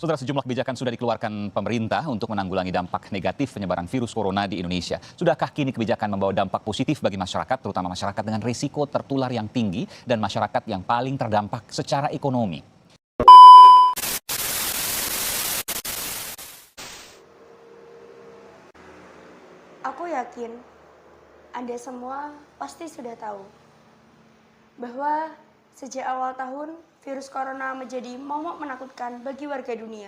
Saudara, sejumlah kebijakan sudah dikeluarkan pemerintah untuk menanggulangi dampak negatif penyebaran virus corona di Indonesia. Sudahkah kini kebijakan membawa dampak positif bagi masyarakat, terutama masyarakat dengan risiko tertular yang tinggi dan masyarakat yang paling terdampak secara ekonomi? Aku yakin Anda semua pasti sudah tahu bahwa sejak awal tahun virus corona menjadi momok menakutkan bagi warga dunia.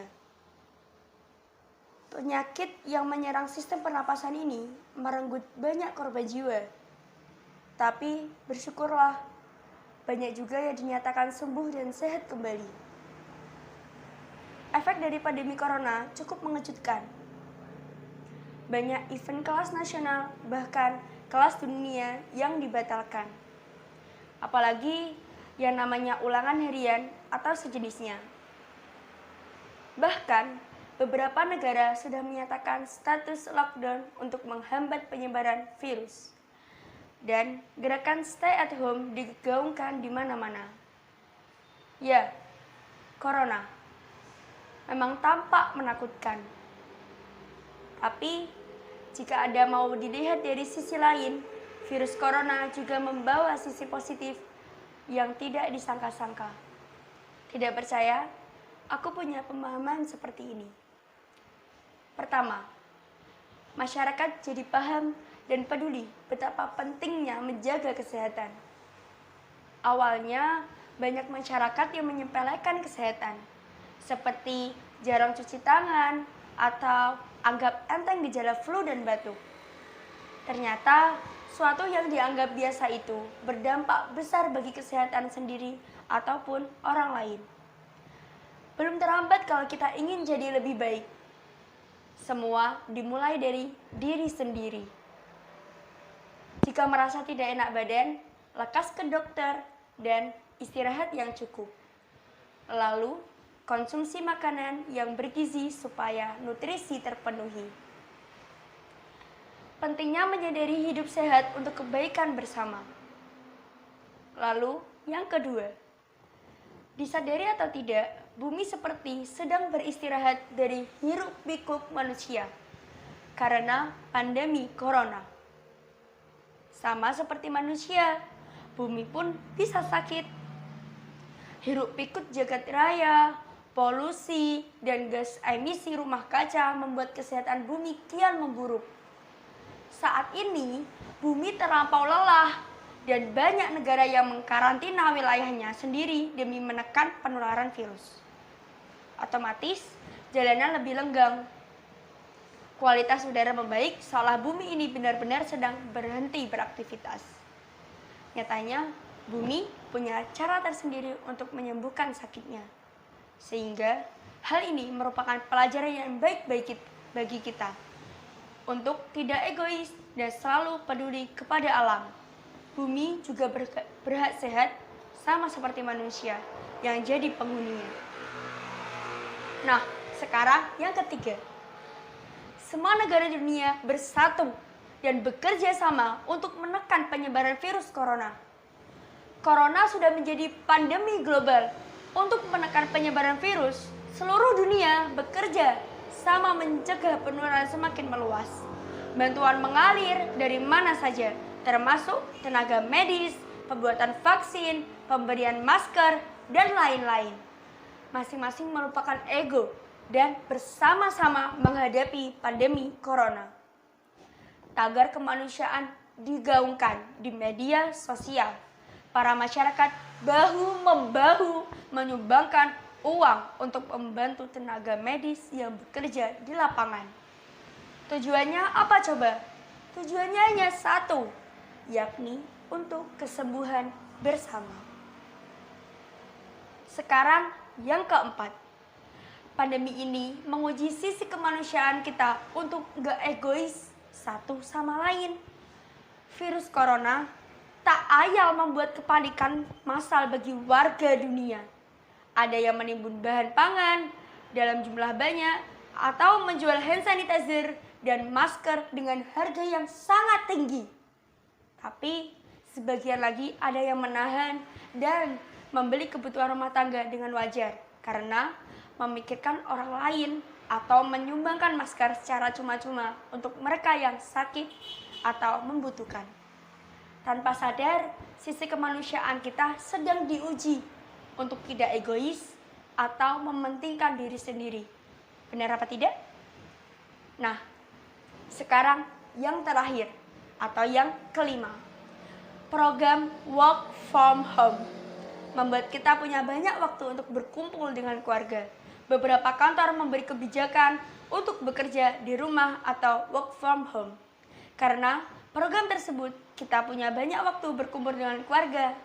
Penyakit yang menyerang sistem pernapasan ini merenggut banyak korban jiwa. Tapi bersyukurlah, banyak juga yang dinyatakan sembuh dan sehat kembali. Efek dari pandemi corona cukup mengejutkan. Banyak event kelas nasional, bahkan kelas dunia yang dibatalkan. Apalagi yang namanya ulangan harian atau sejenisnya. Bahkan, beberapa negara sudah menyatakan status lockdown untuk menghambat penyebaran virus. Dan gerakan stay at home digaungkan di mana-mana. Ya, corona memang tampak menakutkan. Tapi, jika Anda mau dilihat dari sisi lain, virus corona juga membawa sisi positif yang tidak disangka-sangka. Tidak percaya? Aku punya pemahaman seperti ini. Pertama, masyarakat jadi paham dan peduli betapa pentingnya menjaga kesehatan. Awalnya, banyak masyarakat yang menyepelekan kesehatan, seperti jarang cuci tangan atau anggap enteng gejala flu dan batuk. Ternyata, suatu yang dianggap biasa itu berdampak besar bagi kesehatan sendiri ataupun orang lain. Belum terlambat kalau kita ingin jadi lebih baik. Semua dimulai dari diri sendiri. Jika merasa tidak enak badan, lekas ke dokter dan istirahat yang cukup. Lalu, konsumsi makanan yang bergizi supaya nutrisi terpenuhi. Pentingnya menyadari hidup sehat untuk kebaikan bersama. Lalu, yang kedua, disadari atau tidak, bumi seperti sedang beristirahat dari hiruk-pikuk manusia karena pandemi corona. Sama seperti manusia, bumi pun bisa sakit. Hiruk-pikuk jagat raya, polusi, dan gas emisi rumah kaca membuat kesehatan bumi kian memburuk. Saat ini, bumi terlampau lelah dan banyak negara yang mengkarantina wilayahnya sendiri demi menekan penularan virus. Otomatis, jalanan lebih lenggang. Kualitas udara membaik seolah bumi ini benar-benar sedang berhenti beraktivitas. Nyatanya, bumi punya cara tersendiri untuk menyembuhkan sakitnya. Sehingga hal ini merupakan pelajaran yang baik bagi kita untuk tidak egois dan selalu peduli kepada alam. Bumi juga berhak sehat sama seperti manusia yang jadi penghuninya. Nah, sekarang yang ketiga. Semua negara dunia bersatu dan bekerja sama untuk menekan penyebaran virus corona. Corona sudah menjadi pandemi global. Untuk menekan penyebaran virus, seluruh dunia bekerja sama mencegah penularan semakin meluas. Bantuan mengalir dari mana saja, termasuk tenaga medis, pembuatan vaksin, pemberian masker, dan lain-lain. Masing-masing melupakan ego dan bersama-sama menghadapi pandemi corona. Tagar kemanusiaan digaungkan di media sosial. Para masyarakat bahu-membahu menyumbangkan uang untuk membantu tenaga medis yang bekerja di lapangan. Tujuannya apa coba? Tujuannya hanya satu, yakni untuk kesembuhan bersama. Sekarang yang keempat, pandemi ini menguji sisi kemanusiaan kita untuk gak egois satu sama lain. Virus corona tak ayal membuat kepanikan massal bagi warga dunia. Ada yang menimbun bahan pangan dalam jumlah banyak atau menjual hand sanitizer dan masker dengan harga yang sangat tinggi. Tapi sebagian lagi ada yang menahan dan membeli kebutuhan rumah tangga dengan wajar karena memikirkan orang lain, atau menyumbangkan masker secara cuma-cuma untuk mereka yang sakit atau membutuhkan. Tanpa sadar, sisi kemanusiaan kita sedang diuji untuk tidak egois atau mementingkan diri sendiri. Benar apa tidak? Nah, sekarang yang terakhir atau yang kelima. Program Work from Home membuat kita punya banyak waktu untuk berkumpul dengan keluarga. Beberapa kantor memberi kebijakan untuk bekerja di rumah atau work from home. Karena program tersebut, kita punya banyak waktu berkumpul dengan keluarga.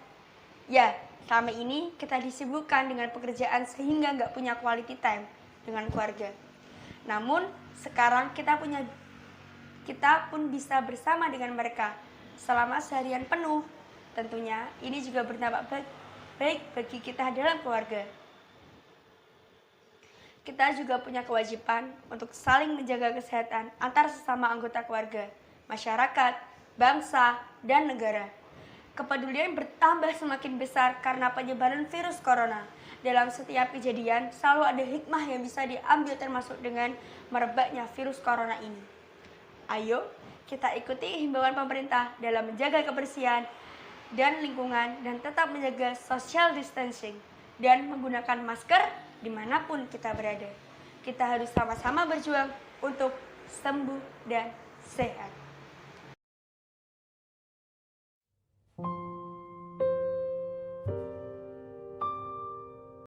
Ya, selama ini kita disibukkan dengan pekerjaan sehingga nggak punya quality time dengan keluarga. Namun, sekarang kita pun bisa bersama dengan mereka selama seharian penuh. Tentunya ini juga berdampak baik bagi kita dalam keluarga. Kita juga punya kewajiban untuk saling menjaga kesehatan antar sesama anggota keluarga, masyarakat, bangsa, dan negara. Kepedulian bertambah semakin besar karena penyebaran virus corona. Dalam setiap kejadian selalu ada hikmah yang bisa diambil termasuk dengan merebaknya virus corona ini. Ayo, kita ikuti himbauan pemerintah dalam menjaga kebersihan dan lingkungan dan tetap menjaga social distancing dan menggunakan masker dimanapun kita berada. Kita harus sama-sama berjuang untuk sembuh dan sehat.